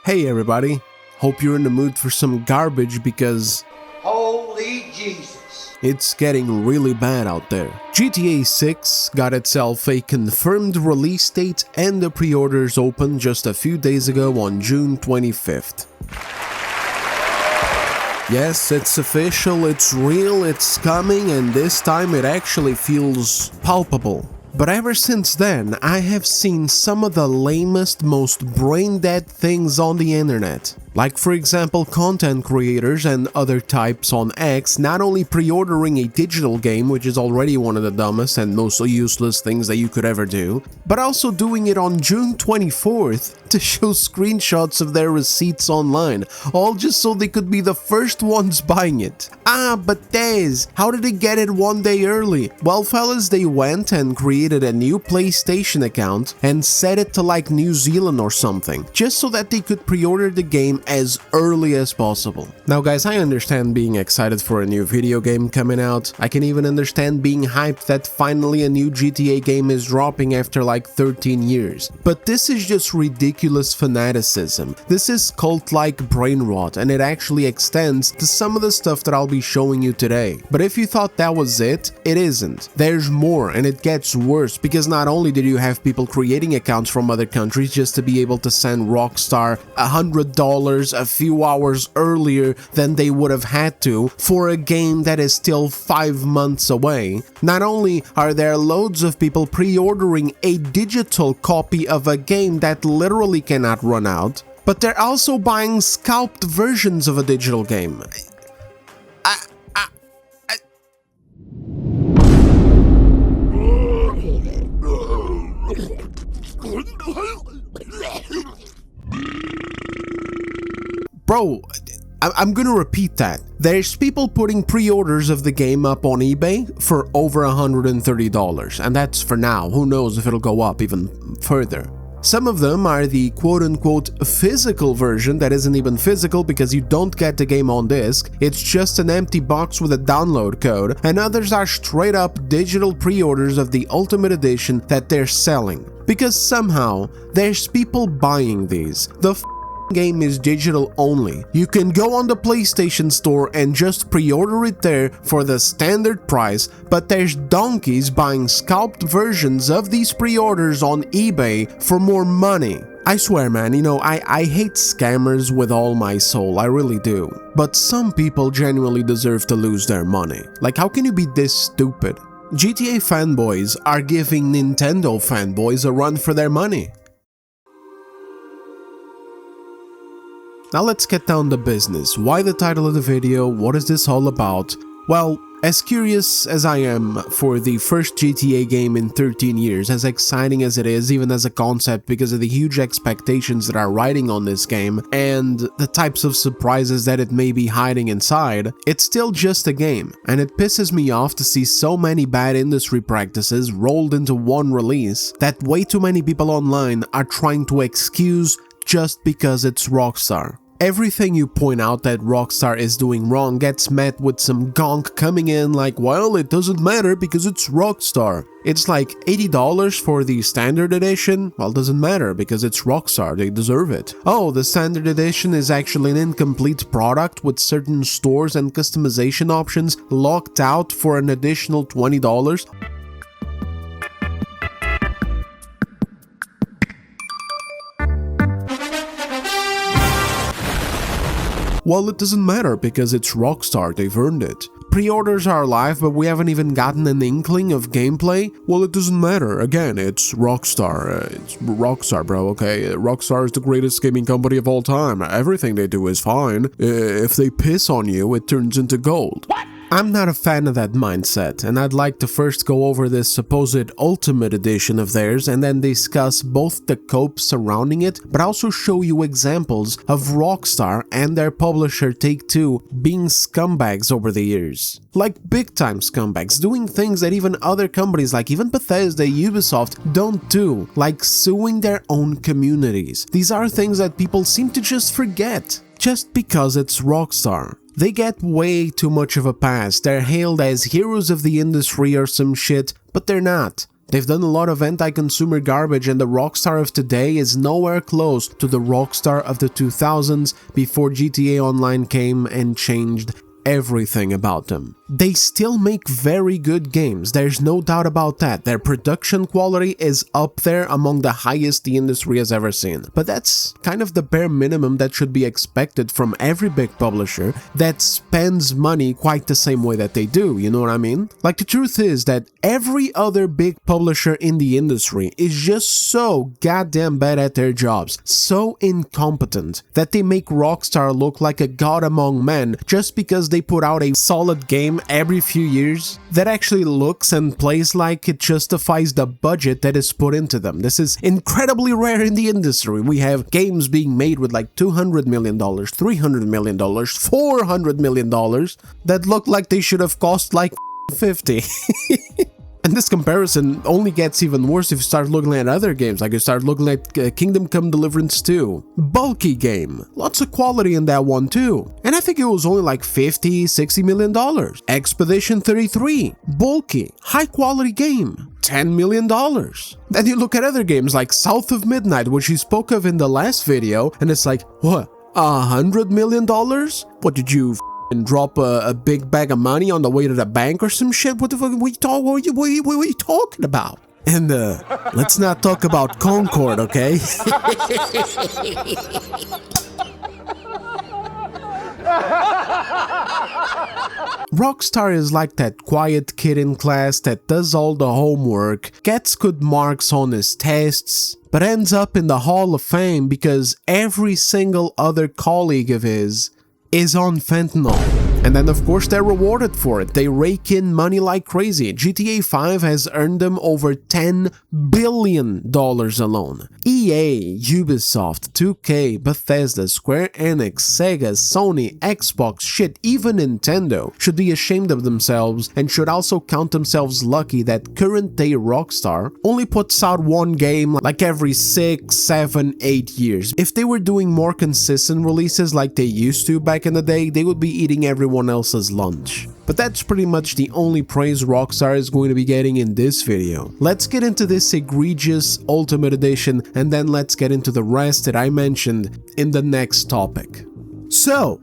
Hey everybody, hope you're in the mood for some garbage because holy Jesus, it's getting really bad out there. GTA 6 got itself a confirmed release date and the pre-orders opened just a few days ago on June 25th. Yes, it's official, it's real, it's coming, and this time it actually feels palpable. But ever since then, I have seen some of the lamest, most brain-dead things on the internet. Like for example, content creators and other types on X not only pre-ordering a digital game, which is already one of the dumbest and most useless things that you could ever do, but also doing it on June 24th to show screenshots of their receipts online, all just so they could be the first ones buying it. Ah, but Tez, how did they get it one day early? Well fellas, they went and created a new PlayStation account and set it to like New Zealand or something, just so that they could pre-order the game as early as possible. Now guys, I understand being excited for a new video game coming out. I can even understand being hyped that finally a new GTA game is dropping after like 13 years. But this is just ridiculous fanaticism. This is cult-like brain rot, and it actually extends to some of the stuff that I'll be showing you today. But if you thought that was it isn't. There's more, and it gets worse, because not only did you have people creating accounts from other countries just to be able to send Rockstar $100 a few hours earlier than they would have had to for a game that is still 5 months away. Not only are there loads of people pre-ordering a digital copy of a game that literally cannot run out, but they're also buying scalped versions of a digital game. Bro, I'm gonna repeat that. There's people putting pre-orders of the game up on eBay for over $130, and that's for now. Who knows if it'll go up even further. Some of them are the quote-unquote physical version that isn't even physical because you don't get the game on disc, it's just an empty box with a download code, and others are straight up digital pre-orders of the Ultimate Edition that they're selling. Because somehow, there's people buying these. The game is digital only. You can go on the PlayStation Store and just pre-order it there for the standard price, but there's donkeys buying scalped versions of these pre-orders on eBay for more money. I swear man, I hate scammers with all my soul, I really do. But some people genuinely deserve to lose their money. Like, how can you be this stupid? GTA fanboys are giving Nintendo fanboys a run for their money. Now let's get down to business. Why the title of the video? What is this all about? Well, as curious as I am for the first GTA game in 13 years, as exciting as it is even as a concept because of the huge expectations that are riding on this game and the types of surprises that it may be hiding inside, it's still just a game, and it pisses me off to see so many bad industry practices rolled into one release that way too many people online are trying to excuse just because it's Rockstar. Everything you point out that Rockstar is doing wrong gets met with some gonk coming in like, well, it doesn't matter because it's Rockstar. It's like $80 for the standard edition? Well, doesn't matter because it's Rockstar, they deserve it. Oh, the standard edition is actually an incomplete product with certain stores and customization options locked out for an additional $20? Well, it doesn't matter because it's Rockstar, they've earned it. Pre-orders are live, but we haven't even gotten an inkling of gameplay? Well, it doesn't matter. Again, it's Rockstar. It's Rockstar, bro, okay? Rockstar is the greatest gaming company of all time. Everything they do is fine. If they piss on you, it turns into gold. What? I'm not a fan of that mindset, and I'd like to first go over this supposed Ultimate Edition of theirs and then discuss both the cope surrounding it, but also show you examples of Rockstar and their publisher Take-Two being scumbags over the years. Like big time scumbags, doing things that even other companies like even Bethesda, Ubisoft don't do, like suing their own communities. These are things that people seem to just forget, just because it's Rockstar. They get way too much of a pass. They're hailed as heroes of the industry or some shit, but they're not. They've done a lot of anti-consumer garbage, and the Rockstar of today is nowhere close to the Rockstar of the 2000s before GTA Online came and changed everything about them. They still make very good games, there's no doubt about that. Their production quality is up there among the highest the industry has ever seen. But that's kind of the bare minimum that should be expected from every big publisher that spends money quite the same way that they do, you know what I mean? Like, the truth is that every other big publisher in the industry is just so goddamn bad at their jobs, so incompetent, that they make Rockstar look like a god among men just because they put out a solid game every few years that actually looks and plays like it justifies the budget that is put into them. This is incredibly rare in the industry. We have games being made with like $200 million, $300 million, $400 million that look like they should have cost like 50. And this comparison only gets even worse if you start looking at other games, like you start looking at Kingdom Come Deliverance 2. Bulky game. Lots of quality in that one too. And I think it was only like $50, $60 million. Expedition 33. Bulky. High quality game. $10 million. Then you look at other games like South of Midnight, which you spoke of in the last video, and it's like, what? $100 million? What did you and drop a big bag of money on the way to the bank or some shit? What the fuck what are you talking about? And let's not talk about Concord, okay? Rockstar is like that quiet kid in class that does all the homework, gets good marks on his tests, but ends up in the Hall of Fame because every single other colleague of his is on fentanyl. And then of course they're rewarded for it. They rake in money like crazy. GTA 5 has earned them over $10 billion alone. EA, Ubisoft, 2K, Bethesda, Square Enix, Sega, Sony, Xbox, shit, even Nintendo should be ashamed of themselves and should also count themselves lucky that current day Rockstar only puts out one game like every 6, 7, 8 years. If they were doing more consistent releases like they used to back in the day, they would be eating everyone else's lunch. But that's pretty much the only praise Rockstar is going to be getting in this video. Let's get into this egregious Ultimate Edition, and then let's get into the rest that I mentioned in the next topic. So,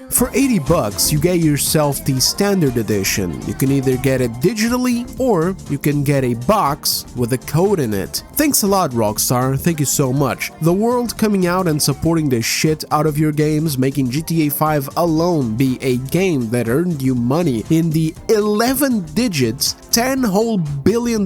for $80 you get yourself the standard edition. You can either get it digitally or you can get a box with a code in it. Thanks a lot, Rockstar, thank you so much. The world coming out and supporting the shit out of your games, making GTA 5 alone be a game that earned you money in the 11 digits, $10 whole billion,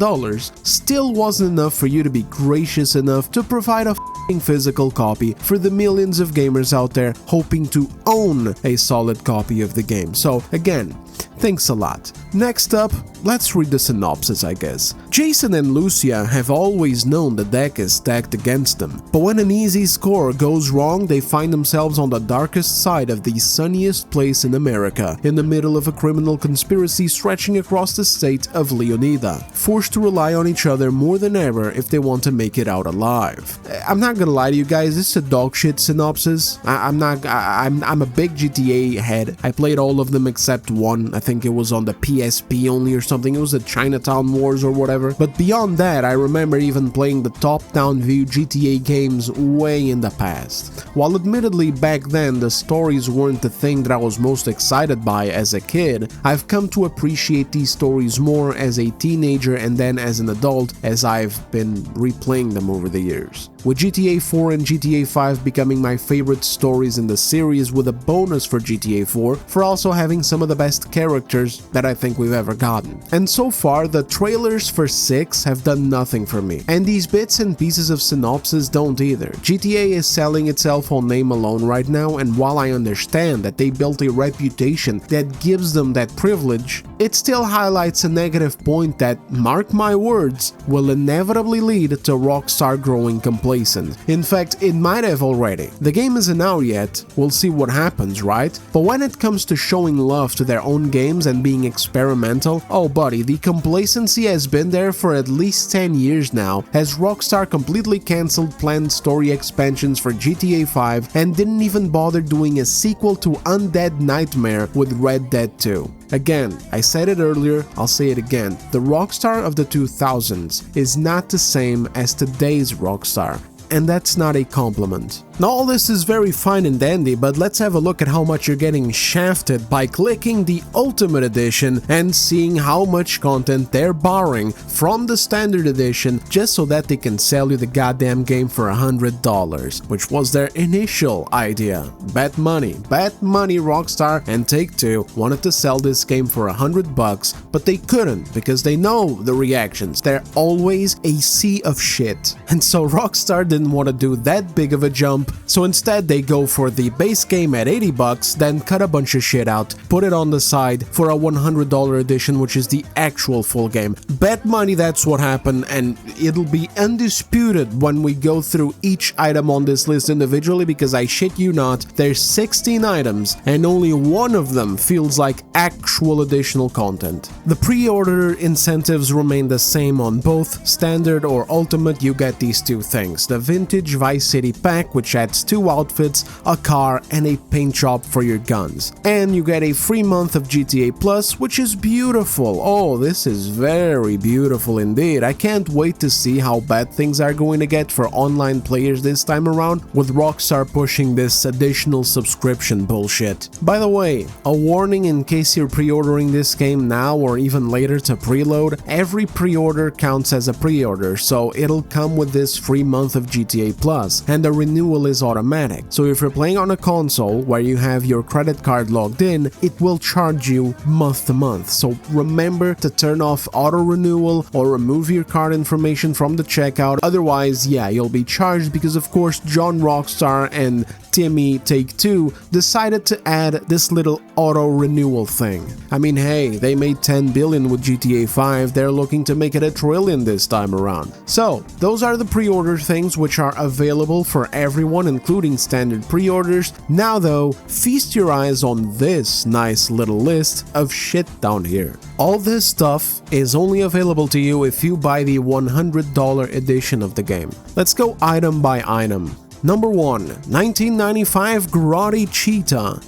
still wasn't enough for you to be gracious enough to provide a physical copy for the millions of gamers out there hoping to own a solid copy of the game. So again, thanks a lot. Next up, let's read the synopsis, I guess. Jason and Lucia have always known the deck is stacked against them, but when an easy score goes wrong, they find themselves on the darkest side of the sunniest place in America, in the middle of a criminal conspiracy stretching across the state of Leonida, forced to rely on each other more than ever if they want to make it out alive. I'm not gonna lie to you guys, this is a dog shit synopsis. I'm a big GTA head. I played all of them except one. I think it was on the PSP only or something. It was the Chinatown Wars or whatever. But beyond that, I remember even playing the top-down view GTA games way in the past. While admittedly back then the stories weren't the thing that I was most excited by as a kid, I've come to appreciate these stories more as a teenager and then as an adult as I've been replaying them over the years. With GTA 4 and GTA 5 becoming my favorite stories in the series, with a bonus for GTA 4 for also having some of the best characters that I think we've ever gotten. And so far, the trailers for 6 have done nothing for me, and these bits and pieces of synopsis don't either. GTA is selling itself on name alone right now, and while I understand that they built a reputation that gives them that privilege, it still highlights a negative point that, mark my words, will inevitably lead to Rockstar growing complacent. In fact, it might have already. The game isn't out yet, we'll see what happens, right? But when it comes to showing love to their own game games and being experimental? Oh buddy, the complacency has been there for at least 10 years now, as Rockstar completely cancelled planned story expansions for GTA 5 and didn't even bother doing a sequel to Undead Nightmare with Red Dead 2. Again, I said it earlier, I'll say it again, the Rockstar of the 2000s is not the same as today's Rockstar. And that's not a compliment. Now all this is very fine and dandy, but let's have a look at how much you're getting shafted by clicking the Ultimate Edition and seeing how much content they're borrowing from the Standard Edition just so that they can sell you the goddamn game for $100, which was their initial idea. Bet money, Rockstar and Take-Two wanted to sell this game for $100, but they couldn't because they know the reactions. They're always a sea of shit. And so Rockstar didn't want to do that big of a jump, so instead they go for the base game at $80, then cut a bunch of shit out, put it on the side for a $100 edition, which is the actual full game. Bet money that's what happened, and it'll be undisputed when we go through each item on this list individually, because I shit you not, there's 16 items and only one of them feels like actual additional content. The pre-order incentives remain the same on both Standard or Ultimate. You get these two things: the Vintage Vice City pack, which adds 2 outfits, a car, and a paint job for your guns. And you get a free month of GTA Plus, which is beautiful. Oh, this is very beautiful indeed. I can't wait to see how bad things are going to get for online players this time around, with Rockstar pushing this additional subscription bullshit. By the way, a warning in case you're pre-ordering this game now or even later to preload: every pre-order counts as a pre-order, so it'll come with this free month of GTA Plus, and the renewal is automatic. So if you're playing on a console where you have your credit card logged in, it will charge you month to month. So remember to turn off auto renewal or remove your card information from the checkout. Otherwise, yeah, you'll be charged because of course John Rockstar and Timmy Take-Two decided to add this little auto renewal thing. I mean, hey, they made 10 billion with GTA 5, they're looking to make it $1 trillion this time around. So those are the pre-order things which are available for everyone, including standard pre-orders. Now though, feast your eyes on this nice little list of shit down here. All this stuff is only available to you if you buy the $100 edition of the game. Let's go item by item. Number 1, 1995 Grotti Cheetah.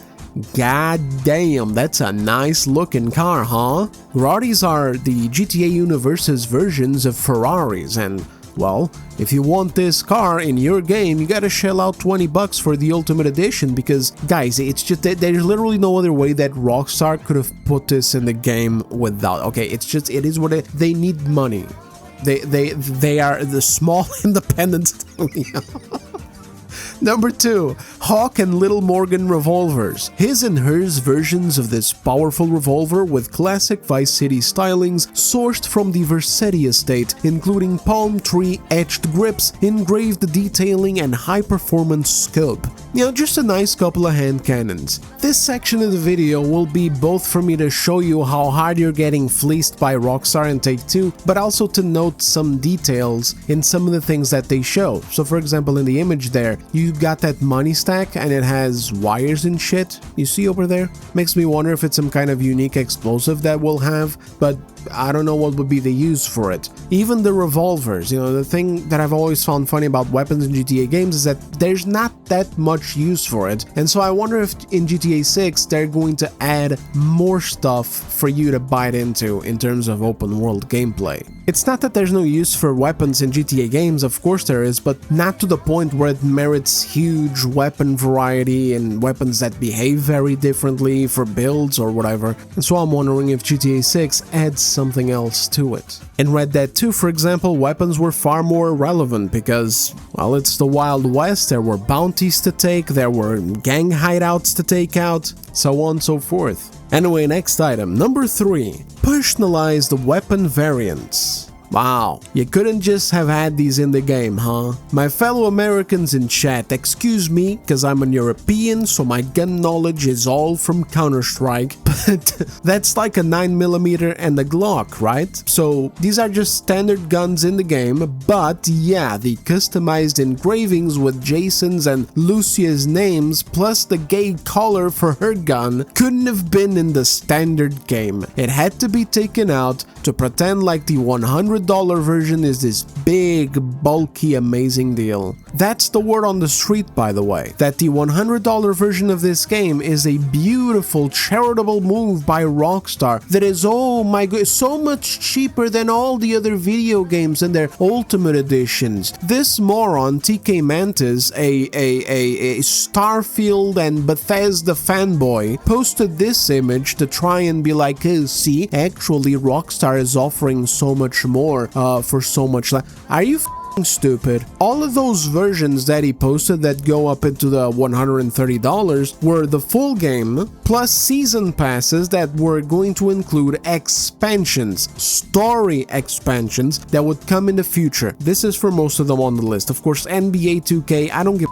God damn, that's a nice looking car, huh? Grottis are the GTA universe's versions of Ferraris, and well, if you want this car in your game, you gotta shell out $20 for the Ultimate Edition, because guys, it's just that there's literally no other way that Rockstar could have put this in the game without. Okay, it's just, it is what they need money. They are the small independent studio. Number 2, Hawk and Little Morgan revolvers. His and hers versions of this powerful revolver with classic Vice City stylings sourced from the Vercetti estate, including palm tree etched grips, engraved detailing, and high-performance scope. You know, just a nice couple of hand cannons. This section of the video will be both for me to show you how hard you're getting fleeced by Rockstar and Take-Two, but also to note some details in some of the things that they show. So for example, in the image there, you got that money stack and it has wires and shit. You see over there? Makes me wonder if it's some kind of unique explosive that we'll have, but I don't know what would be the use for it. Even the revolvers, you know, the thing that I've always found funny about weapons in GTA games is that there's not that much use for it, and so I wonder if in GTA 6 they're going to add more stuff for you to bite into in terms of open world gameplay. It's not that there's no use for weapons in GTA games, of course there is, but not to the point where it merits huge weapon variety and weapons that behave very differently for builds or whatever, and so I'm wondering if GTA 6 adds something else to it. In Red Dead 2, for example, weapons were far more relevant because, well, it's the Wild West, there were bounties to take, there were gang hideouts to take out, so on and so forth. Anyway, next item, number 3, personalized weapon variants. Wow, you couldn't just have had these in the game, huh? My fellow Americans in chat, excuse me, cause I'm an European, so my gun knowledge is all from Counter-Strike, but that's like a 9mm and a Glock, right? So these are just standard guns in the game, but yeah, the customized engravings with Jason's and Lucia's names plus the gay collar for her gun couldn't have been in the standard game. It had to be taken out to pretend like the $100 version is this big, bulky, amazing deal. That's the word on the street, by the way, that the $100 version of this game is a beautiful, charitable move by Rockstar that is, oh my god, so much cheaper than all the other video games and their Ultimate Editions. This moron, TK Mantis, a Starfield and Bethesda fanboy, posted this image to try and be like, oh, see, actually Rockstar is offering so much more for so much less. Are you stupid? All of those versions that he posted that go up into the $130 were the full game plus season passes that were going to include expansions, story expansions that would come in the future. This is for most of them on the list. Of course, NBA 2K, I don't give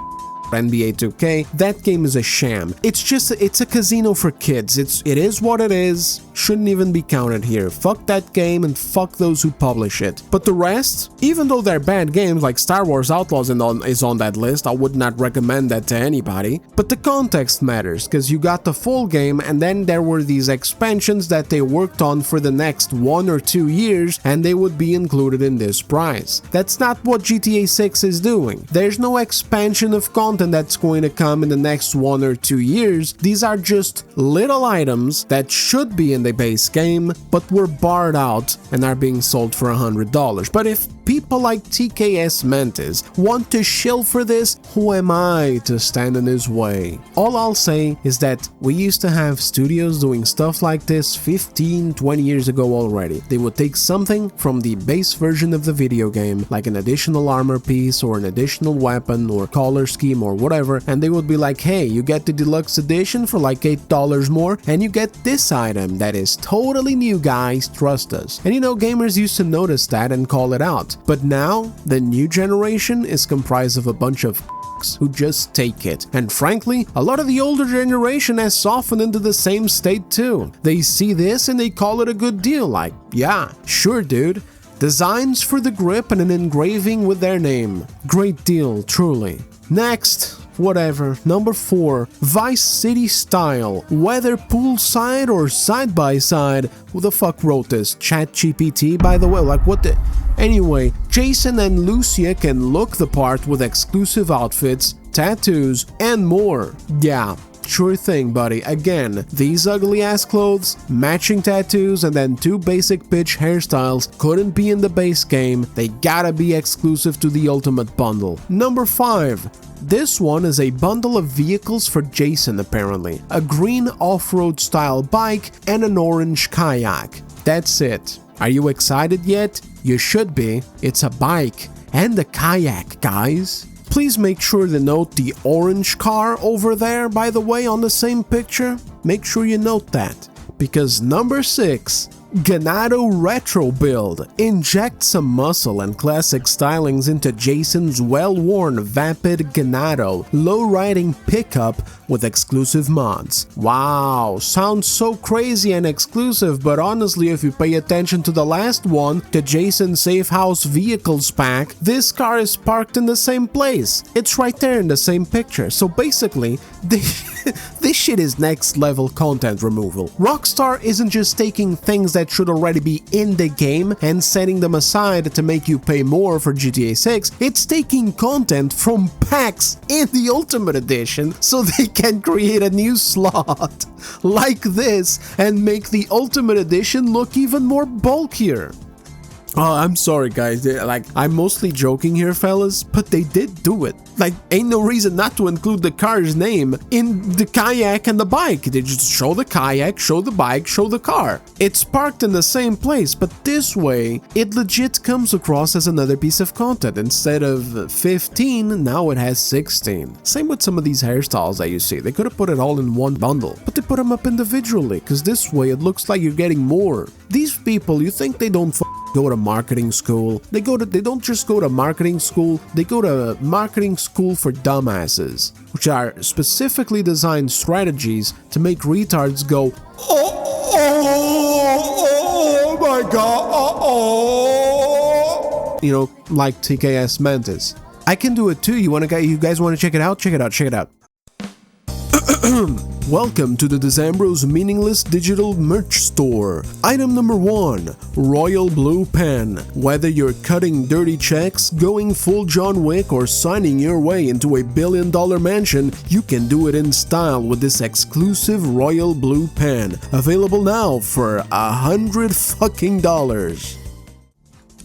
NBA 2K, that game is a sham. It's a casino for kids. It is what it is. Shouldn't even be counted here. Fuck that game and fuck those who publish it. But the rest, even though they're bad games like Star Wars Outlaws is on that list, I would not recommend that to anybody. But the context matters, because you got the full game and then there were these expansions that they worked on for the next 1 or 2 years and they would be included in this price. That's not what GTA 6 is doing. There's no expansion of content that's going to come in the next 1 or 2 years. These are just little items that should be in the base game but were barred out and are being sold for $100. But if people like TKS Mantis want to shill for this, who am I to stand in his way? All I'll say is that we used to have studios doing stuff like this 15-20 years ago already. They would take something from the base version of the video game, like an additional armor piece or an additional weapon or color scheme or whatever, and they would be like, hey, you get the deluxe edition for like $8 more and you get this item that is totally new, guys, trust us. And you know, gamers used to notice that and call it out. But now, the new generation is comprised of a bunch of who just take it. And frankly, a lot of the older generation has softened into the same state too. They see this and they call it a good deal, like, yeah, sure dude. Designs for the grip and an engraving with their name. Great deal, truly. Next, whatever. Number 4, Vice City style. Whether poolside or side by side. Who the fuck wrote this? ChatGPT, by the way? Like, what the... Anyway, Jason and Lucia can look the part with exclusive outfits, tattoos, and more. Yeah, sure thing, buddy. Again, these ugly ass clothes, matching tattoos, and then 2 basic bitch hairstyles couldn't be in the base game. They gotta be exclusive to the Ultimate Bundle. Number 5. This one is a bundle of vehicles for Jason apparently. A green off-road style bike and an orange kayak. That's it. Are you excited yet? You should be. It's a bike and a kayak, guys. Please make sure to note the orange car over there, by the way, on the same picture. Make sure you note that. Because number 6, Ganado Retro Build. Inject some muscle and classic stylings into Jason's well-worn Vapid Ganado low-riding pickup with exclusive mods. Wow, sounds so crazy and exclusive, but honestly, if you pay attention to the last one, the Jason Safe House Vehicles pack, this car is parked in the same place. It's right there in the same picture. So basically, this shit is next level content removal. Rockstar isn't just taking things that should already be in the game and setting them aside to make you pay more for GTA 6, it's taking content from packs in the Ultimate Edition so they can create a new slot like this and make the Ultimate Edition look even more bulkier. Oh, I'm sorry guys, like, I'm mostly joking here fellas, but they did do it. Like, ain't no reason not to include the car's name in the kayak and the bike. They just show the kayak, show the bike, show the car. It's parked in the same place, but this way, it legit comes across as another piece of content. Instead of 15, now it has 16. Same with some of these hairstyles that you see. They could have put it all in one bundle, but they put them up individually, because this way it looks like you're getting more. These people, you think they don't go to marketing school. They don't just go to marketing school, they go to marketing school for dumbasses, which are specifically designed strategies to make retards go, oh my god, you know, like TKS Mantis. I can do it too. You guys want to check it out? Check it out. Welcome to the Decembro's meaningless digital merch store. Item number 1, Royal Blue Pen. Whether you're cutting dirty checks, going full John Wick, or signing your way into a billion-dollar mansion, you can do it in style with this exclusive Royal Blue Pen. Available now for $100.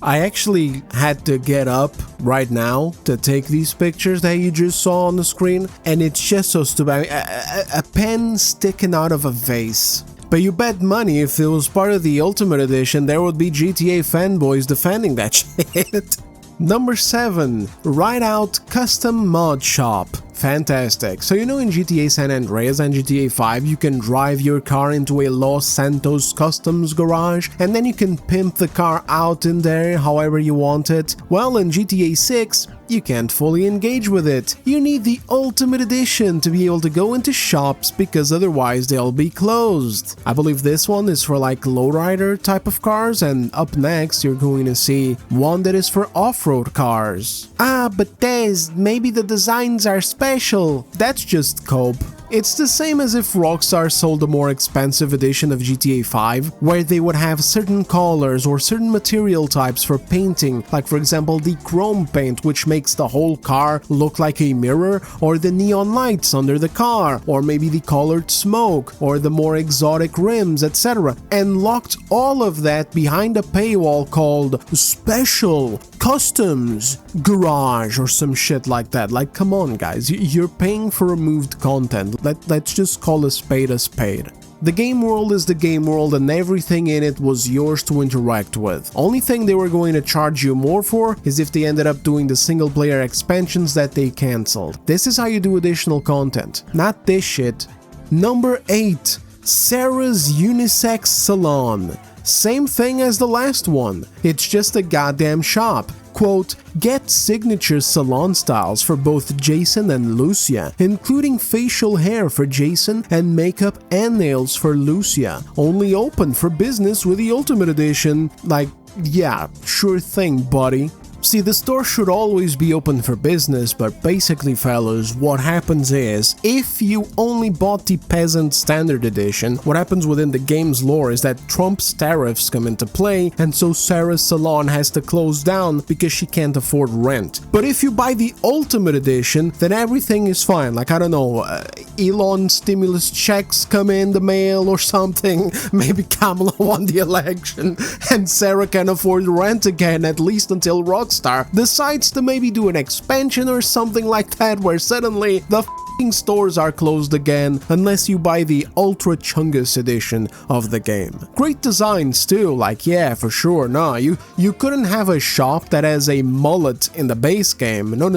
I actually had to get up right now to take these pictures that you just saw on the screen, and it's just so stupid. A pen sticking out of a vase. But you bet money if it was part of the Ultimate Edition, there would be GTA fanboys defending that shit. Number 7, Ride Out Custom Mod Shop. Fantastic. So you know in GTA San Andreas and GTA 5 you can drive your car into a Los Santos customs garage and then you can pimp the car out in there however you want it. Well, in GTA 6 you can't fully engage with it. You need the Ultimate Edition to be able to go into shops because otherwise they'll be closed. I believe this one is for like lowrider type of cars, and up next you're going to see one that is for off-road cars. But Des, maybe the designs are special. That's just cope. It's the same as if Rockstar sold a more expensive edition of GTA 5, where they would have certain colors or certain material types for painting, like for example the chrome paint, which makes the whole car look like a mirror, or the neon lights under the car, or maybe the colored smoke, or the more exotic rims, etc. And locked all of that behind a paywall called Special Customs Garage or some shit like that. Like, come on guys, you're paying for removed content. Let's just call a spade a spade. The game world is the game world and everything in it was yours to interact with. Only thing they were going to charge you more for is if they ended up doing the single player expansions that they cancelled. This is how you do additional content, not this shit. Number 8, Sarah's Unisex Salon. Same thing as the last one, it's just a goddamn shop. Quote, get signature salon styles for both Jason and Lucia, including facial hair for Jason and makeup and nails for Lucia. Only open for business with the Ultimate Edition. Like, yeah, sure thing, buddy. See, the store should always be open for business, but basically, fellas, what happens is, if you only bought the Peasant Standard Edition, what happens within the game's lore is that Trump's tariffs come into play, and so Sarah's salon has to close down because she can't afford rent. But if you buy the Ultimate Edition, then everything is fine. Like, I don't know, Elon stimulus checks come in the mail or something, maybe Kamala won the election, and Sarah can afford rent again, at least until Rockstar decides to maybe do an expansion or something like that, where suddenly the stores are closed again unless you buy the Ultra Chungus edition of the game. Great designs too, like yeah, for sure. No, you couldn't have a shop that has a mullet in the base game. No.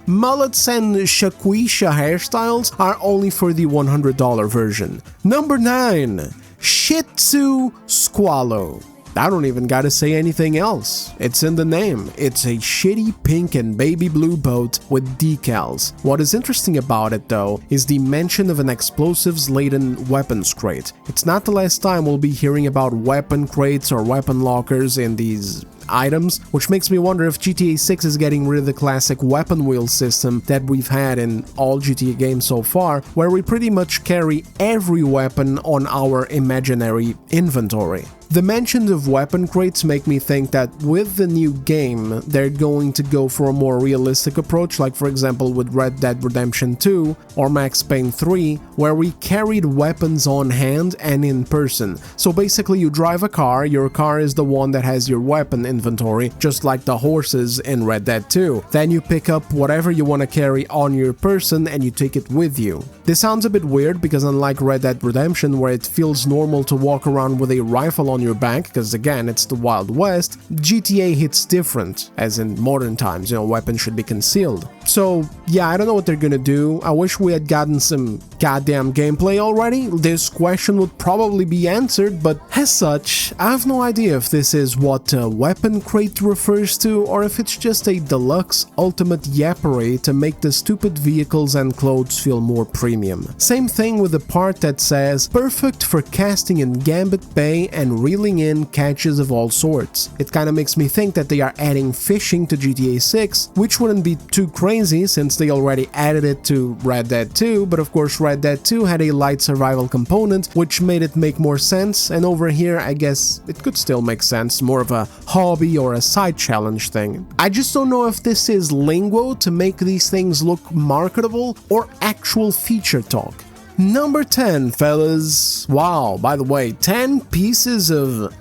Mullets and shaquisha hairstyles are only for the $100 version. Number 9, Shih Tzu Squalo. I don't even gotta say anything else. It's in the name. It's a shitty pink and baby blue boat with decals. What is interesting about it though is the mention of an explosives-laden weapons crate. It's not the last time we'll be hearing about weapon crates or weapon lockers in these items, which makes me wonder if GTA 6 is getting rid of the classic weapon wheel system that we've had in all GTA games so far, where we pretty much carry every weapon on our imaginary inventory. The mentions of weapon crates make me think that with the new game, they're going to go for a more realistic approach, like for example with Red Dead Redemption 2 or Max Payne 3, where we carried weapons on hand and in person. So basically you drive a car, your car is the one that has your weapon inventory, just like the horses in Red Dead 2. Then you pick up whatever you want to carry on your person and you take it with you. This sounds a bit weird because unlike Red Dead Redemption, where it feels normal to walk around with a rifle on your back, because again, it's the Wild West, GTA hits different, as in modern times, weapons should be concealed. So yeah, I don't know what they're gonna do. I wish we had gotten some goddamn gameplay already. This question would probably be answered, but as such, I have no idea if this is what a weapon crate refers to, or if it's just a deluxe ultimate yappery to make the stupid vehicles and clothes feel more premium. Same thing with the part that says, perfect for casting in Gambit Bay and reeling in catches of all sorts. It kinda makes me think that they are adding fishing to GTA 6, which wouldn't be too crazy since they already added it to Red Dead 2, but of course Red Dead 2 had a light survival component, which made it make more sense, and over here I guess it could still make sense, more of a hobby or a side challenge thing. I just don't know if this is lingo to make these things look marketable or actual feature talk. Number 10, fellas. Wow, by the way, 10 pieces of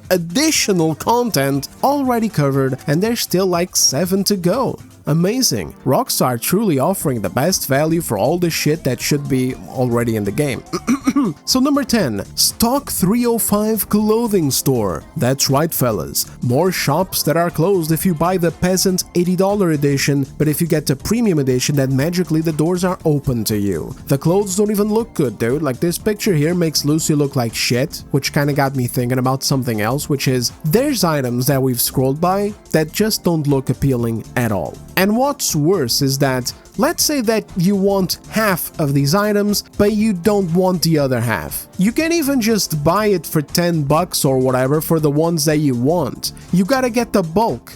additional content already covered, and there's still like 7 to go. Amazing. Rockstar truly offering the best value for all the shit that should be already in the game. So number 10, Stock 305 Clothing Store. That's right, fellas. More shops that are closed if you buy the Peasant $80 edition, but if you get the Premium edition, then magically the doors are open to you. The clothes don't even look good, dude. Like this picture here makes Lucy look like shit, which kinda got me thinking about something else, which is there's items that we've scrolled by that just don't look appealing at all. And what's worse is that, let's say that you want half of these items, but you don't want the other half. You can even just buy it for 10 bucks or whatever for the ones that you want. You gotta get the bulk.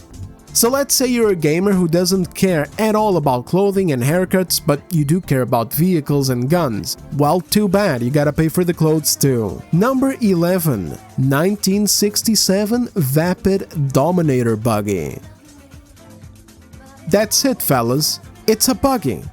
So let's say you're a gamer who doesn't care at all about clothing and haircuts, but you do care about vehicles and guns. Well, too bad, you gotta pay for the clothes too. Number 11, 1967 Vapid Dominator Buggy. That's it, fellas. It's a buggy.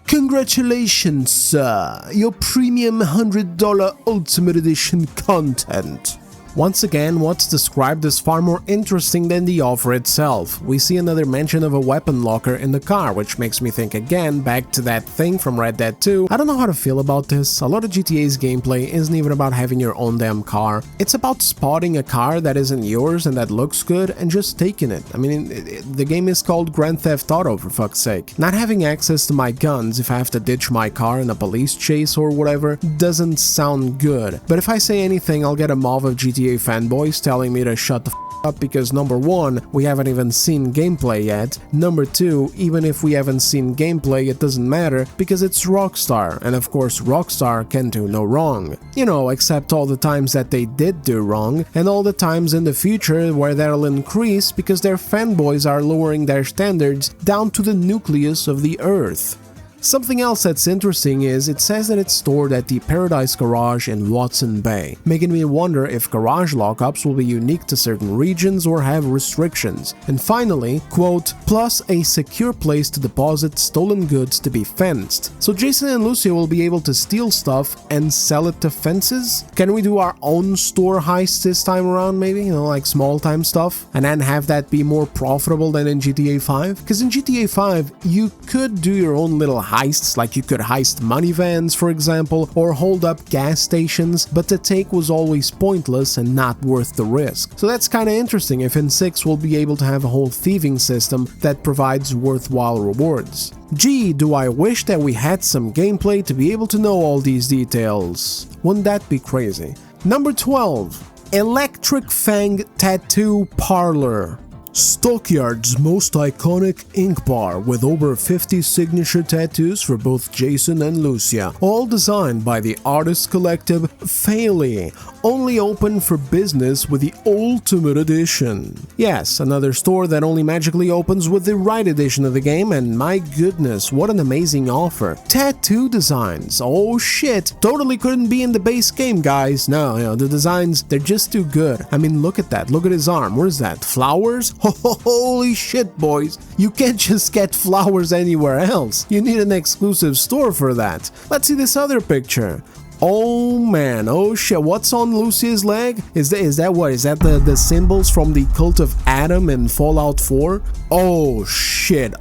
Congratulations, sir. Your premium $100 Ultimate Edition content. Once again, what's described is far more interesting than the offer itself. We see another mention of a weapon locker in the car, which makes me think again back to that thing from Red Dead 2. I don't know how to feel about this. A lot of GTA's gameplay isn't even about having your own damn car. It's about spotting a car that isn't yours and that looks good and just taking it. I mean, the game is called Grand Theft Auto, for fuck's sake. Not having access to my guns if I have to ditch my car in a police chase or whatever doesn't sound good. But if I say anything, I'll get a mob of GTA fanboys telling me to shut the f up because number 1, we haven't even seen gameplay yet. Number 2, even if we haven't seen gameplay, it doesn't matter because it's Rockstar, and of course Rockstar can do no wrong. Except all the times that they did do wrong, and all the times in the future where that'll increase because their fanboys are lowering their standards down to the nucleus of the earth. Something else that's interesting is it says that it's stored at the Paradise Garage in Watson Bay, making me wonder if garage lockups will be unique to certain regions or have restrictions. And finally, quote, plus a secure place to deposit stolen goods to be fenced. So Jason and Lucia will be able to steal stuff and sell it to fences? Can we do our own store heist this time around maybe? Like small time stuff? And then have that be more profitable than in GTA 5? Because in GTA 5, you could do your own little heists, like you could heist money vans, for example, or hold up gas stations, but the take was always pointless and not worth the risk. So that's kinda interesting if in 6 we'll be able to have a whole thieving system that provides worthwhile rewards. Gee, do I wish that we had some gameplay to be able to know all these details. Wouldn't that be crazy? Number 12. Electric Fang Tattoo Parlor. Stockyard's most iconic ink bar with over 50 signature tattoos for both Jason and Lucia, all designed by the artist collective Failey, only open for business with the Ultimate Edition. Yes, another store that only magically opens with the right edition of the game, and my goodness, what an amazing offer. Tattoo designs, oh shit, totally couldn't be in the base game, guys. No, the designs, they're just too good. I mean, look at that, look at his arm, where's that, flowers? Holy shit, boys, you can't just get flowers anywhere else. You need an exclusive store for that. Let's see this other picture. Oh man, oh shit, what's on Lucy's leg? Is that what? Is that the symbols from the Cult of Adam in Fallout 4? Oh shit,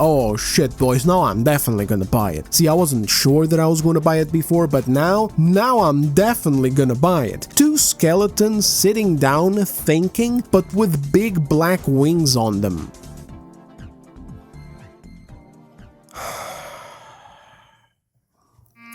boys, now I'm definitely gonna buy it. See, I wasn't sure that I was gonna buy it before, but now I'm definitely gonna buy it. Two skeletons sitting down thinking, but with big black wings on them.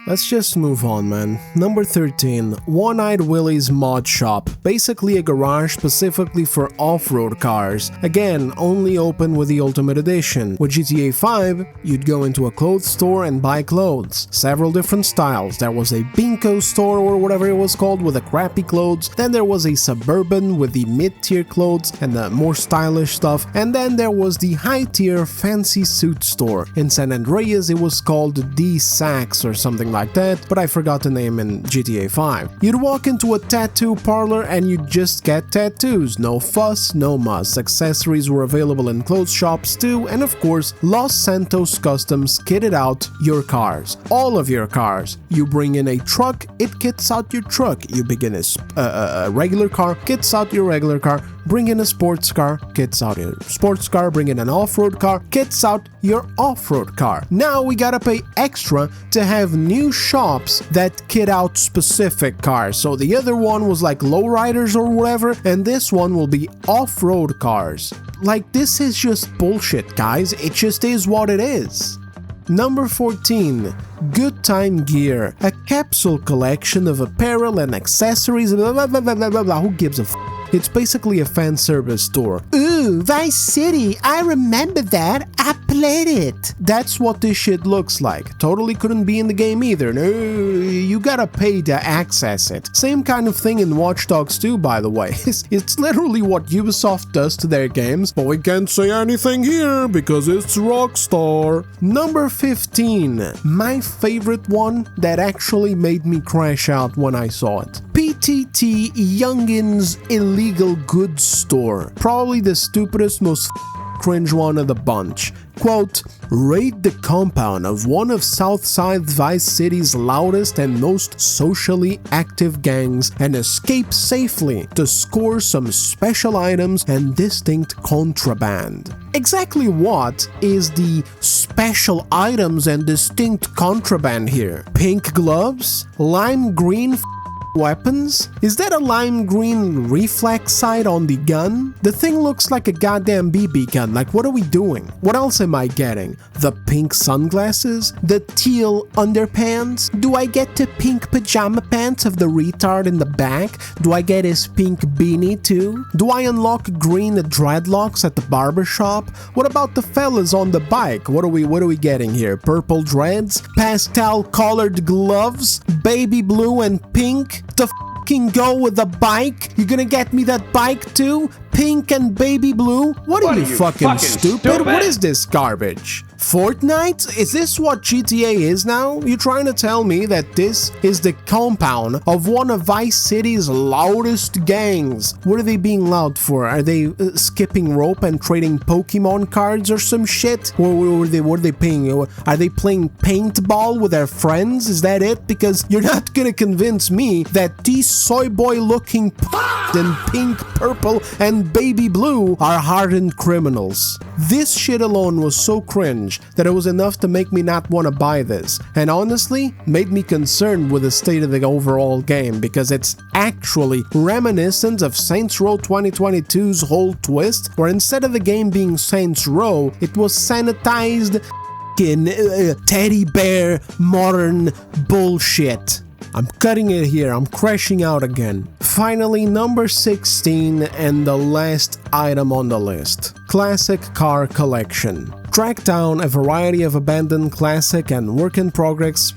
Let's just move on, man. Number 13, One-Eyed Willie's Mod Shop. Basically a garage specifically for off-road cars. Again, only open with the Ultimate Edition. With GTA 5, you'd go into a clothes store and buy clothes. Several different styles. There was a Binko store or whatever it was called with the crappy clothes. Then there was a Suburban with the mid-tier clothes and the more stylish stuff. And then there was the high-tier fancy suit store. In San Andreas, it was called D-Sax or something like that, but I forgot the name in GTA 5. You'd walk into a tattoo parlor and you'd just get tattoos. No fuss, no muss. Accessories were available in clothes shops too, and of course, Los Santos Customs kitted out your cars. All of your cars. You bring in a truck, it kits out your truck. You begin a regular car, kits out your regular car. Bring in a sports car, kits out your sports car. Bring in an off-road car, kits out your off-road car. Now we gotta pay extra to have new shops that kit out specific cars. So the other one was like lowriders or whatever, and this one will be off-road cars. Like, this is just bullshit, guys. It just is what it is. Number 14, Good Time Gear, a capsule collection of apparel and accessories, blah blah blah blah blah blah. Who gives a f? It's basically a fan service store. Ooh, Vice City, I remember that. I played it. That's what this shit looks like. Totally couldn't be in the game either. No, you gotta pay to access it. Same kind of thing in Watch Dogs 2, by the way. It's literally what Ubisoft does to their games, but we can't say anything here because it's Rockstar. Number 15, my favorite one that actually made me crash out when I saw it. PTT Youngin's Illegal Goods Store. Probably the stupidest, most cringe one of the bunch. Quote, raid the compound of one of Southside Vice City's loudest and most socially active gangs and escape safely to score some special items and distinct contraband. Exactly what is the special items and distinct contraband here? Pink gloves? Lime green weapons? Is that a lime green reflex sight on the gun? The thing looks like a goddamn BB gun. Like, what are we doing? What else am I getting? The pink sunglasses? The teal underpants? Do I get the pink pajama pants of the retard in the back? Do I get his pink beanie too? Do I unlock green dreadlocks at the barbershop? What about the fellas on the bike? What are we getting here? Purple dreads? Pastel colored gloves? Baby blue and pink? To f***ing go with the bike? You gonna get me that bike too? Pink and baby blue? What are you fucking stupid? What is this garbage? Fortnite? Is this what GTA is now? You trying to tell me that this is the compound of one of Vice City's loudest gangs? What are they being loud for? Are they skipping rope and trading Pokemon cards or some shit? Or what are they playing? Are they playing paintball with their friends? Is that it? Because you're not gonna convince me that these soy boy looking and pink, purple, and baby blue are hardened criminals. This shit alone was so cringe that it was enough to make me not want to buy this, and honestly made me concerned with the state of the overall game, because it's actually reminiscent of Saints Row 2022's whole twist, where instead of the game being Saints Row, it was sanitized teddy bear modern bullshit. I'm cutting it here, I'm crashing out again. Finally, number 16 and the last item on the list. Classic Car Collection. Track down a variety of abandoned classic and work-in-progress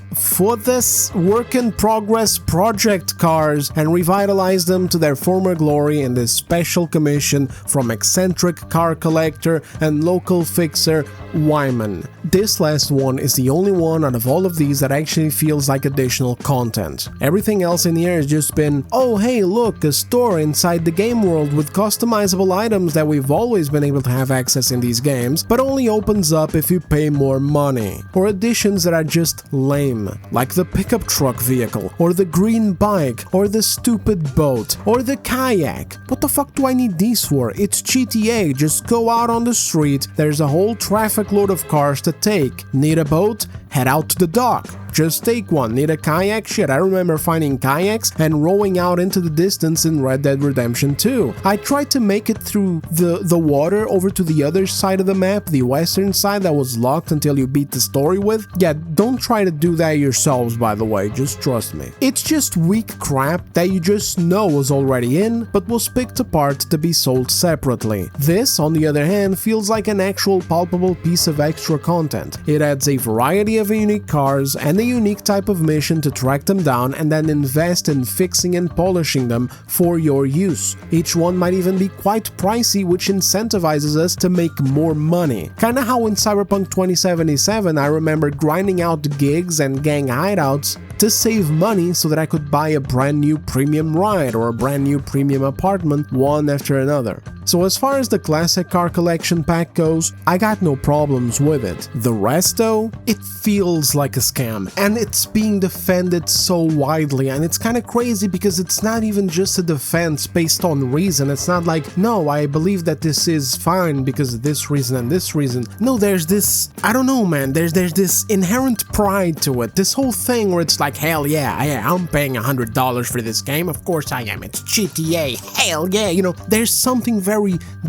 project cars and revitalize them to their former glory in this special commission from eccentric car collector and local fixer Wyman. This last one is the only one out of all of these that actually feels like additional content. Everything else in here has just been, oh hey look, a store inside the game world with customizable items that we've always been able to have access in these games, but only open opens up if you pay more money, or additions that are just lame, like the pickup truck vehicle, or the green bike, or the stupid boat, or the kayak. What the fuck do I need these for? It's GTA, just go out on the street, there's a whole traffic load of cars to take. Need a boat? Head out to the dock. Just take one. Need a kayak? Shit, I remember finding kayaks and rowing out into the distance in Red Dead Redemption 2. I tried to make it through the water over to the other side of the map, the western side that was locked until you beat the story with. Yeah, don't try to do that yourselves, by the way, just trust me. It's just weak crap that you just know was already in, but was picked apart to be sold separately. This, on the other hand, feels like an actual palpable piece of extra content. It adds a variety of unique cars and a unique type of mission to track them down and then invest in fixing and polishing them for your use. Each one might even be quite pricey, which incentivizes us to make more money. Kinda how in Cyberpunk 2077 I remember grinding out gigs and gang hideouts to save money so that I could buy a brand new premium ride or a brand new premium apartment one after another. So as far as the classic car collection pack goes, I got no problems with it. The rest though, it feels like a scam, and it's being defended so widely, and it's kinda crazy because it's not even just a defense based on reason. It's not like, no, I believe that this is fine because of this reason and this reason. No, there's this, I don't know man, there's this inherent pride to it. This whole thing where it's like, hell yeah, I'm paying $100 for this game, of course I am, it's GTA, hell yeah, you know, there's something very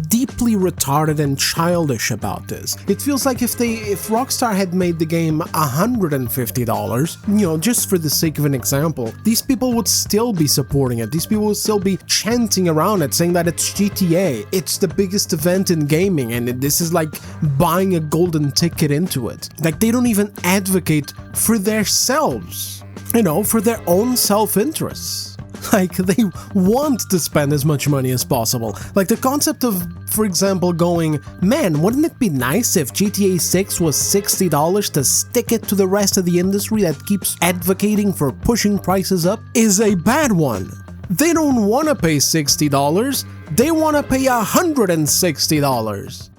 deeply retarded and childish about this. It feels like if Rockstar had made the game $150, you know, just for the sake of an example, these people would still be supporting it, these people would still be chanting around it, saying that it's GTA, it's the biggest event in gaming, and this is like buying a golden ticket into it. Like, they don't even advocate for themselves, you know, for their own self-interests. Like, they want to spend as much money as possible. Like, the concept of, for example, going, man, wouldn't it be nice if GTA 6 was $60 to stick it to the rest of the industry that keeps advocating for pushing prices up, is a bad one. They don't want to pay $60, they want to pay $160.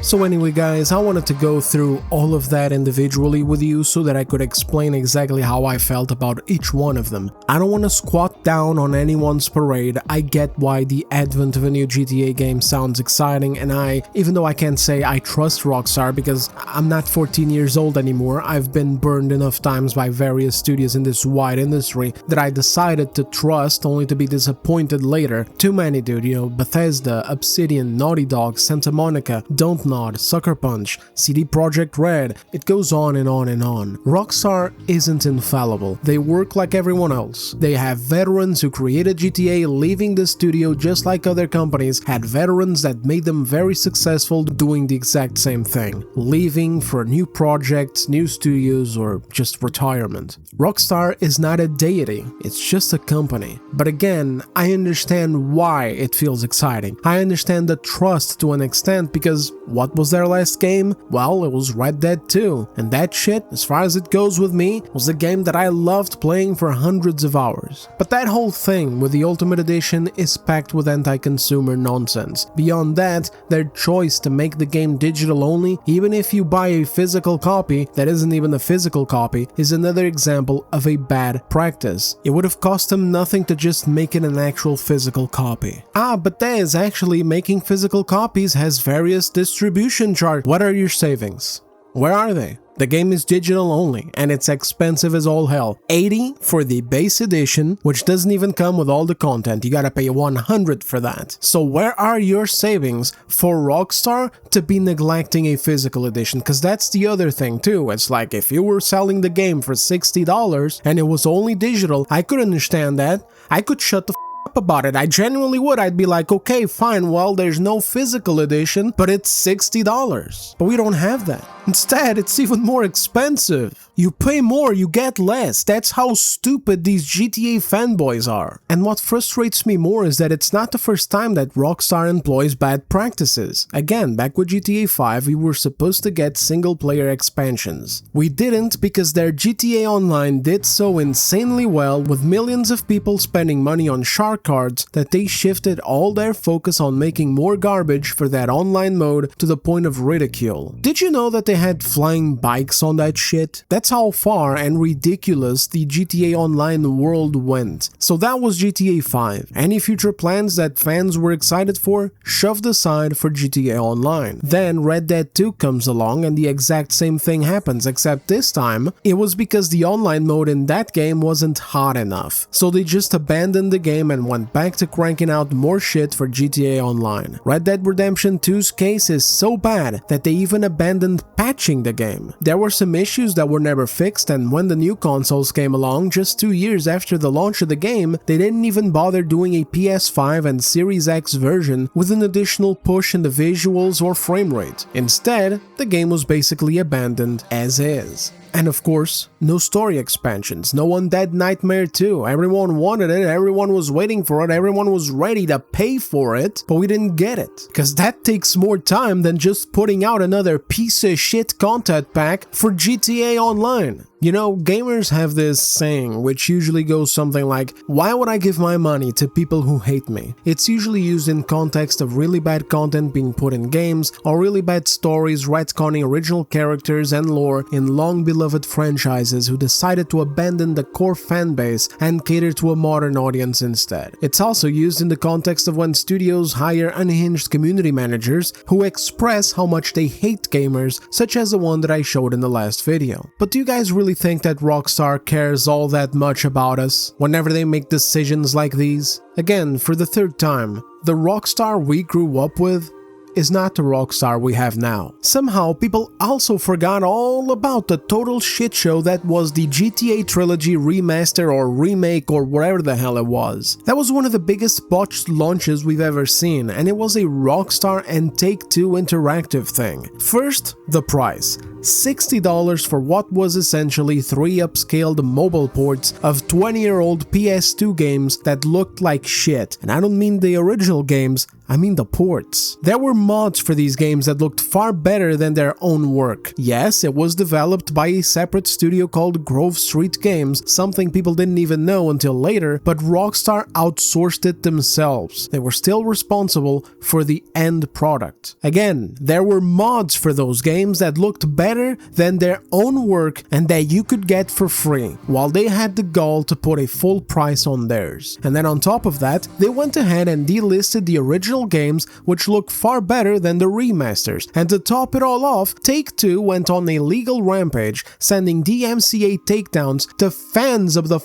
So anyway guys, I wanted to go through all of that individually with you so that I could explain exactly how I felt about each one of them. I don't want to squat down on anyone's parade. I get why the advent of a new GTA game sounds exciting, and even though I can't say I trust Rockstar because I'm not 14 years old anymore, I've been burned enough times by various studios in this wide industry that I decided to trust only to be disappointed later. Too many, dude, you know, Bethesda, Obsidian, Naughty Dog, Santa Monica, Don't Sucker Punch, CD Projekt Red, it goes on and on and on. Rockstar isn't infallible. They work like everyone else. They have veterans who created GTA leaving the studio just like other companies had veterans that made them very successful doing the exact same thing, leaving for new projects, new studios, or just retirement. Rockstar is not a deity, it's just a company. But again, I understand why it feels exciting. I understand the trust to an extent because what was their last game? Well, it was Red Dead 2, and that shit, as far as it goes with me, was a game that I loved playing for hundreds of hours. But that whole thing with the Ultimate Edition is packed with anti-consumer nonsense. Beyond that, their choice to make the game digital only, even if you buy a physical copy that isn't even a physical copy, is another example of a bad practice. It would have cost them nothing to just make it an actual physical copy. But that is actually making physical copies has various distribution charge. What are your savings? Where are they? The game is digital only, and it's expensive as all hell. $80 for the base edition, which doesn't even come with all the content. You gotta pay $100 for that. So where are your savings for Rockstar to be neglecting a physical edition? Because that's the other thing too. It's like, if you were selling the game for $60 and it was only digital, I could understand that. I could shut the up about it. I genuinely would. I'd be like, okay, fine, well, there's no physical edition, but it's $60. But we don't have that. Instead, it's even more expensive. You pay more, you get less. That's how stupid these GTA fanboys are. And what frustrates me more is that it's not the first time that Rockstar employs bad practices. Again, back with GTA 5, we were supposed to get single-player expansions. We didn't because their GTA Online did so insanely well, with millions of people spending money on shark cards, that they shifted all their focus on making more garbage for that online mode to the point of ridicule. Did you know that they had flying bikes on that shit? That's how far and ridiculous the GTA Online world went. So that was GTA 5. Any future plans that fans were excited for, shoved aside for GTA Online. Then Red Dead 2 comes along and the exact same thing happens, except this time, it was because the online mode in that game wasn't hot enough. So they just abandoned the game and went back to cranking out more shit for GTA Online. Red Dead Redemption 2's case is so bad that they even abandoned patching the game. There were some issues that were never fixed, and when the new consoles came along just 2 years after the launch of the game, they didn't even bother doing a PS5 and Series X version with an additional push in the visuals or frame rate. Instead, the game was basically abandoned as is. And of course, no story expansions, no Undead Nightmare 2, everyone wanted it, everyone was waiting for it, everyone was ready to pay for it, but we didn't get it. Cause that takes more time than just putting out another piece of shit content pack for GTA Online. You know, gamers have this saying, which usually goes something like, why would I give my money to people who hate me? It's usually used in context of really bad content being put in games, or really bad stories retconning original characters and lore in long-beloved franchises who decided to abandon the core fanbase and cater to a modern audience instead. It's also used in the context of when studios hire unhinged community managers who express how much they hate gamers, such as the one that I showed in the last video. But do you guys really think that Rockstar cares all that much about us whenever they make decisions like these? Again, for the third time, the Rockstar we grew up with is not the Rockstar we have now. Somehow, people also forgot all about the total shitshow that was the GTA Trilogy remaster or remake or whatever the hell it was. That was one of the biggest botched launches we've ever seen, and it was a Rockstar and Take-Two interactive thing. First, the price. $60 for what was essentially 3 upscaled mobile ports of 20-year-old PS2 games that looked like shit. And I don't mean the original games, I mean the ports. There were mods for these games that looked far better than their own work. Yes, it was developed by a separate studio called Grove Street Games, something people didn't even know until later, but Rockstar outsourced it themselves. They were still responsible for the end product. Again, there were mods for those games that looked better than their own work and that you could get for free, while they had the gall to put a full price on theirs. And then on top of that, they went ahead and delisted the original games, which look far better than the remasters. And to top it all off, Take-Two went on a legal rampage, sending DMCA takedowns to fans of the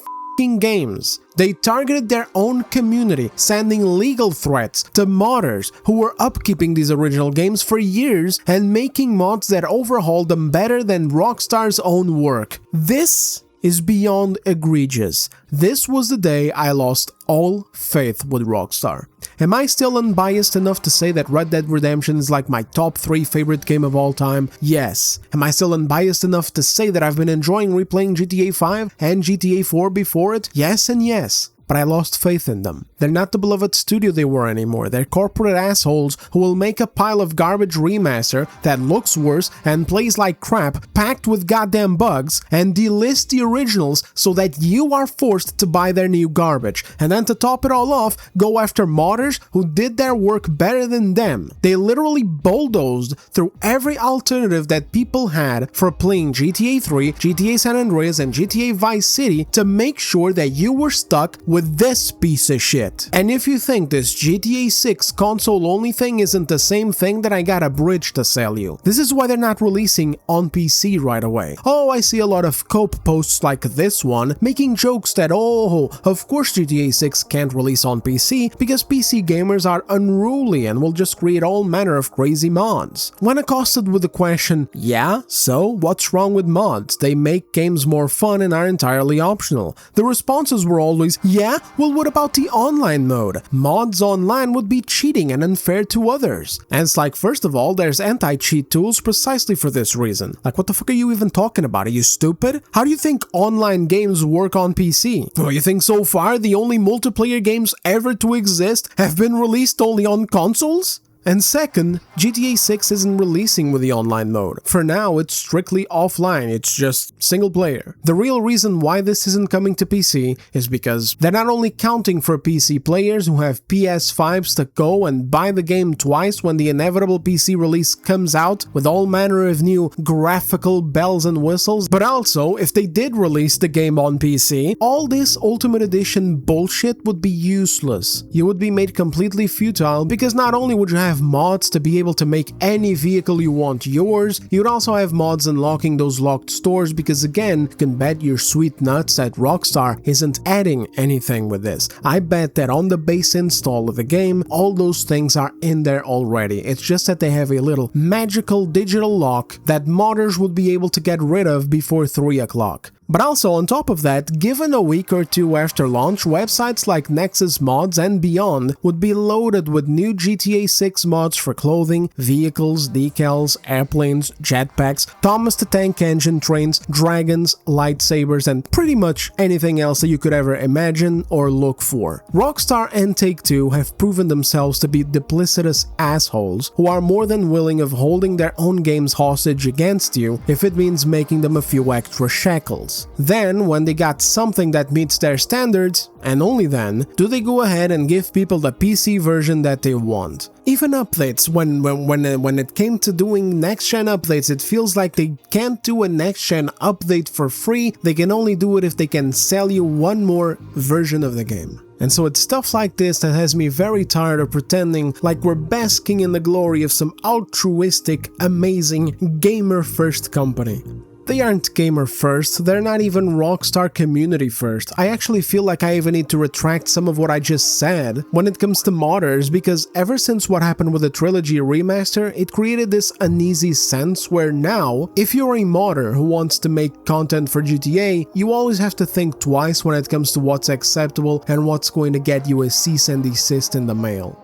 games. They targeted their own community, sending legal threats to modders who were upkeeping these original games for years and making mods that overhauled them better than Rockstar's own work. This is beyond egregious. This was the day I lost all faith with Rockstar. Am I still unbiased enough to say that Red Dead Redemption is like my top 3 favorite game of all time? Yes. Am I still unbiased enough to say that I've been enjoying replaying GTA 5 and GTA 4 before it? Yes and yes. But I lost faith in them. They're not the beloved studio they were anymore. They're corporate assholes who will make a pile of garbage remaster that looks worse and plays like crap, packed with goddamn bugs, and delist the originals so that you are forced to buy their new garbage. And then to top it all off, go after modders who did their work better than them. They literally bulldozed through every alternative that people had for playing GTA 3, GTA San Andreas, and GTA Vice City to make sure that you were stuck with this piece of shit. And if you think this GTA 6 console-only thing isn't the same thing, then I got a bridge to sell you. This is why they're not releasing on PC right away. Oh, I see a lot of cope posts like this one, making jokes that, oh, of course GTA 6 can't release on PC because PC gamers are unruly and will just create all manner of crazy mods. When accosted with the question, yeah, so what's wrong with mods? They make games more fun and are entirely optional. The responses were always, yeah, yeah? Well, what about the online mode? Mods online would be cheating and unfair to others. And it's like, first of all, there's anti-cheat tools precisely for this reason. Like, what the fuck are you even talking about? Are you stupid? How do you think online games work on PC? Well, you think so far the only multiplayer games ever to exist have been released only on consoles? And second, GTA 6 isn't releasing with the online mode. For now, it's strictly offline, it's just single player. The real reason why this isn't coming to PC is because they're not only counting for PC players who have PS5s to go and buy the game twice when the inevitable PC release comes out with all manner of new graphical bells and whistles, but also, if they did release the game on PC, all this Ultimate Edition bullshit would be useless. You would be made completely futile because not only would you have mods to be able to make any vehicle you want yours, you'd also have mods unlocking those locked stores because again, you can bet your sweet nuts that Rockstar isn't adding anything with this. I bet that on the base install of the game, all those things are in there already. It's just that they have a little magical digital lock that modders would be able to get rid of before 3 o'clock. But also, on top of that, given a week or two after launch, websites like Nexus Mods and beyond would be loaded with new GTA 6 mods for clothing, vehicles, decals, airplanes, jetpacks, Thomas the Tank Engine trains, dragons, lightsabers, and pretty much anything else that you could ever imagine or look for. Rockstar and Take-Two have proven themselves to be duplicitous assholes who are more than willing of holding their own games hostage against you if it means making them a few extra shekels. Then, when they got something that meets their standards, and only then, do they go ahead and give people the PC version that they want. Even updates, when it came to doing next-gen updates, it feels like they can't do a next-gen update for free, they can only do it if they can sell you one more version of the game. And so it's stuff like this that has me very tired of pretending like we're basking in the glory of some altruistic, amazing, gamer-first company. They aren't gamer first, they're not even Rockstar community first. I actually feel like I even need to retract some of what I just said when it comes to modders, because ever since what happened with the Trilogy remaster, it created this uneasy sense where now, if you're a modder who wants to make content for GTA, you always have to think twice when it comes to what's acceptable and what's going to get you a cease and desist in the mail.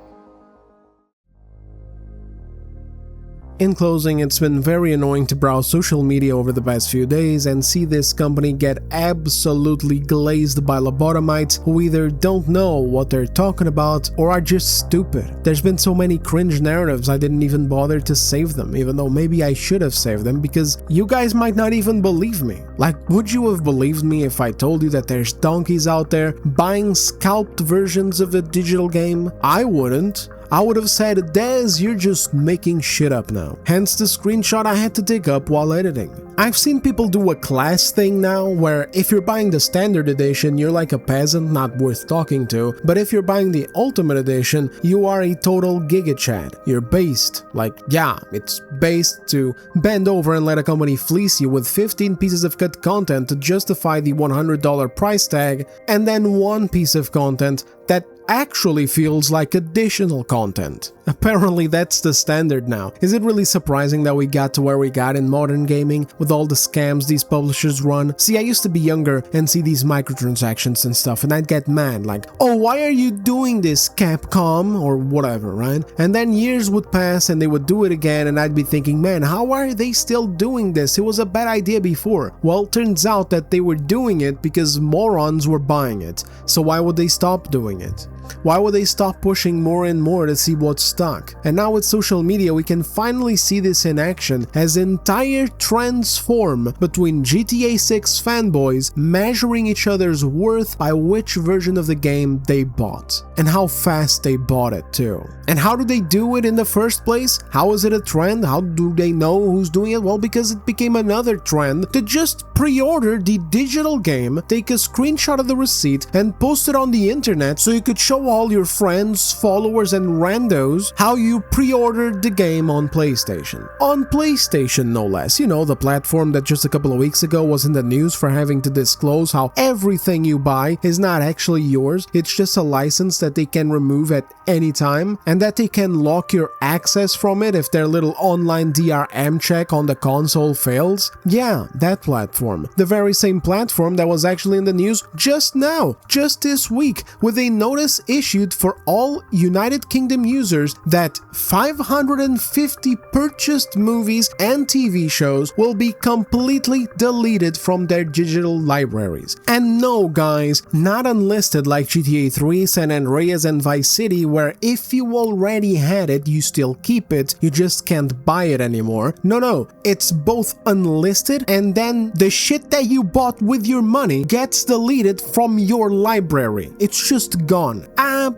In closing, it's been very annoying to browse social media over the past few days and see this company get absolutely glazed by lobotomites who either don't know what they're talking about or are just stupid. There's been so many cringe narratives I didn't even bother to save them, even though maybe I should have saved them because you guys might not even believe me. Like, would you have believed me if I told you that there's donkeys out there buying scalped versions of a digital game? I wouldn't. I would have said, Dez, you're just making shit up now. Hence the screenshot I had to dig up while editing. I've seen people do a class thing now, where if you're buying the standard edition, you're like a peasant not worth talking to, but if you're buying the ultimate edition, you are a total gigachad. You're based, like, yeah, it's based to bend over and let a company fleece you with 15 pieces of cut content to justify the $100 price tag, and then one piece of content that actually feels like additional content. Apparently that's the standard now. Is it really surprising that we got to where we got in modern gaming with all the scams these publishers run? See, I used to be younger and see these microtransactions and stuff and I'd get mad like, oh, why are you doing this, Capcom? Or whatever, right? And then years would pass and they would do it again and I'd be thinking, man, how are they still doing this? It was a bad idea before. Well, turns out that they were doing it because morons were buying it. So why would they stop doing it? Why would they stop pushing more and more to see what's stuck? And now with social media we can finally see this in action as entire trends form between GTA 6 fanboys measuring each other's worth by which version of the game they bought. And how fast they bought it too. And how do they do it in the first place? How is it a trend? How do they know who's doing it? Well, because it became another trend to just pre-order the digital game, take a screenshot of the receipt and post it on the internet so you could show show all your friends, followers, and randos how you pre-ordered the game on PlayStation. On PlayStation, no less. You know, the platform that just a couple of weeks ago was in the news for having to disclose how everything you buy is not actually yours, it's just a license that they can remove at any time, and that they can lock your access from it if their little online DRM check on the console fails. Yeah, that platform. The very same platform that was actually in the news just now, just this week, with a notice issued for all United Kingdom users that 550 purchased movies and TV shows will be completely deleted from their digital libraries. And no guys, not unlisted like GTA 3, San Andreas and Vice City, where if you already had it, you still keep it, you just can't buy it anymore. No, it's both unlisted and then the shit that you bought with your money gets deleted from your library. It's just gone.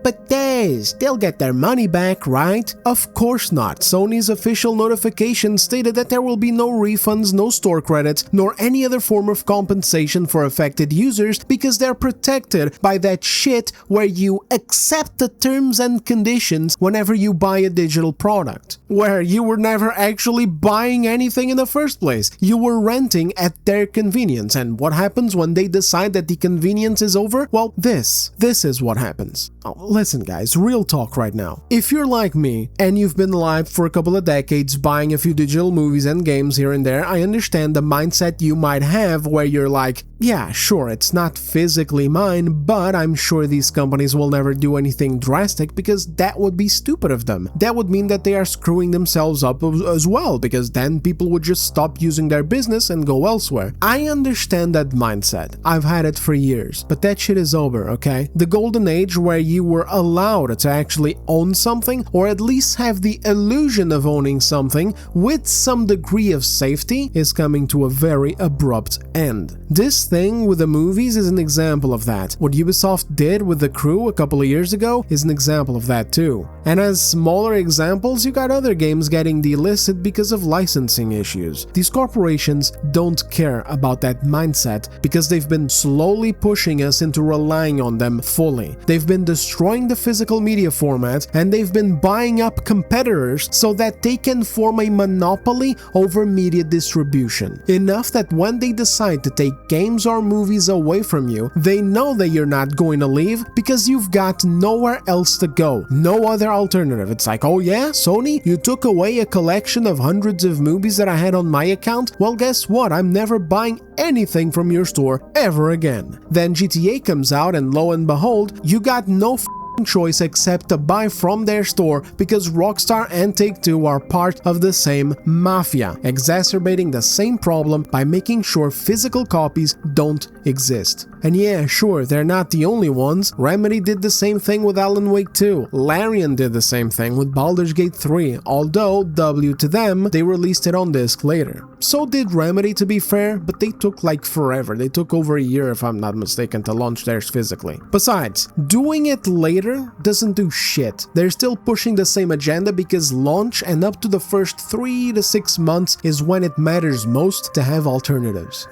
But they'll get their money back, right? Of course not. Sony's official notification stated that there will be no refunds, no store credits, nor any other form of compensation for affected users because they're protected by that shit where you accept the terms and conditions whenever you buy a digital product, where you were never actually buying anything in the first place. You were renting at their convenience, and what happens when they decide that the convenience is over? Well, this is what happens. Oh, listen guys, real talk right now. If you're like me and you've been alive for a couple of decades buying a few digital movies and games here and there, I understand the mindset you might have where you're like, yeah, sure, it's not physically mine, but I'm sure these companies will never do anything drastic because that would be stupid of them. That would mean that they are screwing themselves up as well, because then people would just stop using their business and go elsewhere. I understand that mindset. I've had it for years, but that shit is over, okay? The golden age where you were allowed to actually own something, or at least have the illusion of owning something with some degree of safety, is coming to a very abrupt end. This thing with the movies is an example of that. What Ubisoft did with The Crew a couple of years ago is an example of that too. And as smaller examples, you got other games getting delisted because of licensing issues. These corporations don't care about that mindset because they've been slowly pushing us into relying on them fully. They've been destroying the physical media format, and they've been buying up competitors so that they can form a monopoly over media distribution. Enough that when they decide to take games or movies away from you, they know that you're not going to leave because you've got nowhere else to go, no other alternative. It's like, oh yeah, Sony, you took away a collection of hundreds of movies that I had on my account? Well, guess what? I'm never buying anything from your store ever again. Then GTA comes out and lo and behold, you got no choice except to buy from their store because Rockstar and Take-Two are part of the same mafia, exacerbating the same problem by making sure physical copies don't exist. And yeah, sure, they're not the only ones. Remedy did the same thing with Alan Wake 2. Larian did the same thing with Baldur's Gate 3, although, W to them, they released it on disc later. So did Remedy, to be fair, but they took like forever. They took over a year, if I'm not mistaken, to launch theirs physically. Besides, doing it later doesn't do shit. They're still pushing the same agenda because launch and up to the first 3 to 6 months is when it matters most to have alternatives.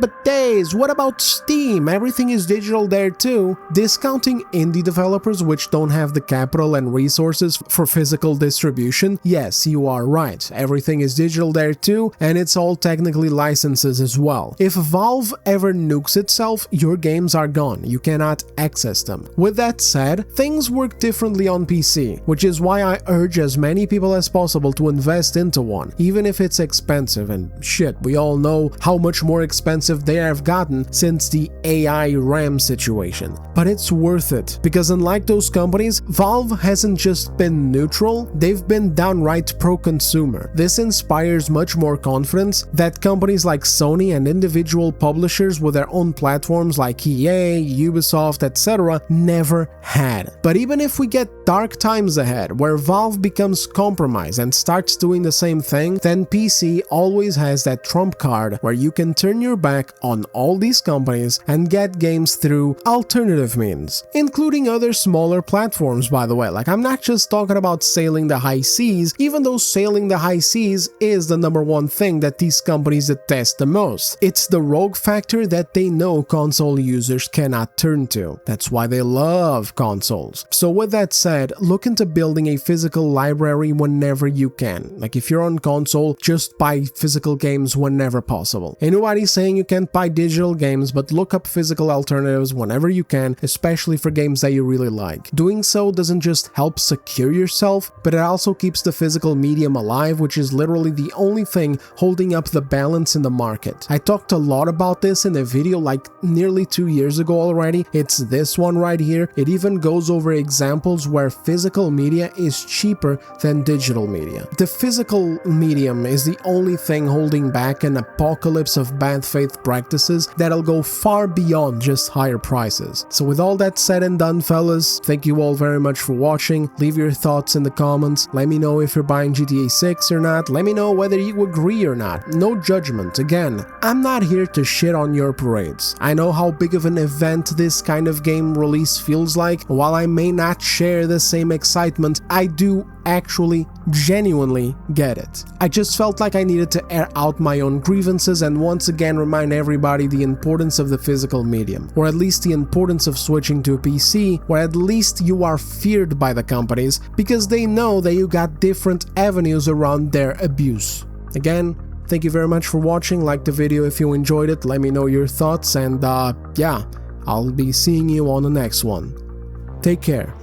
But days, what about Steam? Everything is digital there too. Discounting indie developers which don't have the capital and resources for physical distribution? Yes, you are right. Everything is digital there too, and it's all technically licenses as well. If Valve ever nukes itself, your games are gone. You cannot access them. With that said, things work differently on PC, which is why I urge as many people as possible to invest into one, even if it's expensive, and shit, we all know how much more expensive they have gotten since the AI RAM situation. But it's worth it, because unlike those companies, Valve hasn't just been neutral, they've been downright pro-consumer. This inspires much more confidence that companies like Sony and individual publishers with their own platforms like EA, Ubisoft, etc. never had. But even if we get dark times ahead, where Valve becomes compromised and starts doing the same thing, then PC always has that trump card where you can turn your back on all these companies and get games through alternative means, including other smaller platforms, by the way. Like, I'm not just talking about sailing the high seas, even though sailing the high seas is the #1 thing that these companies detest the most. It's the rogue factor that they know console users cannot turn to. That's why they love console. consoles. So with that said, look into building a physical library whenever you can. Like if you're on console, just buy physical games whenever possible. And nobody's saying you can't buy digital games, but look up physical alternatives whenever you can, especially for games that you really like. Doing so doesn't just help secure yourself, but it also keeps the physical medium alive, which is literally the only thing holding up the balance in the market. I talked a lot about this in a video like nearly 2 years ago already. It's this one right here. It even goes over examples where physical media is cheaper than digital media. The physical medium is the only thing holding back an apocalypse of bad faith practices that'll go far beyond just higher prices. So with all that said and done, fellas, thank you all very much for watching. Leave your thoughts in the comments. Let me know if you're buying GTA 6 or not. Let me know whether you agree or not. No judgment. Again, I'm not here to shit on your parades. I know how big of an event this kind of game release feels like. While I may not share the same excitement, I do actually genuinely get it. I just felt like I needed to air out my own grievances and once again remind everybody the importance of the physical medium, or at least the importance of switching to a PC, where at least you are feared by the companies because they know that you got different avenues around their abuse. Again, thank you very much for watching. Like the video if you enjoyed it, let me know your thoughts, and yeah, I'll be seeing you on the next one. Take care.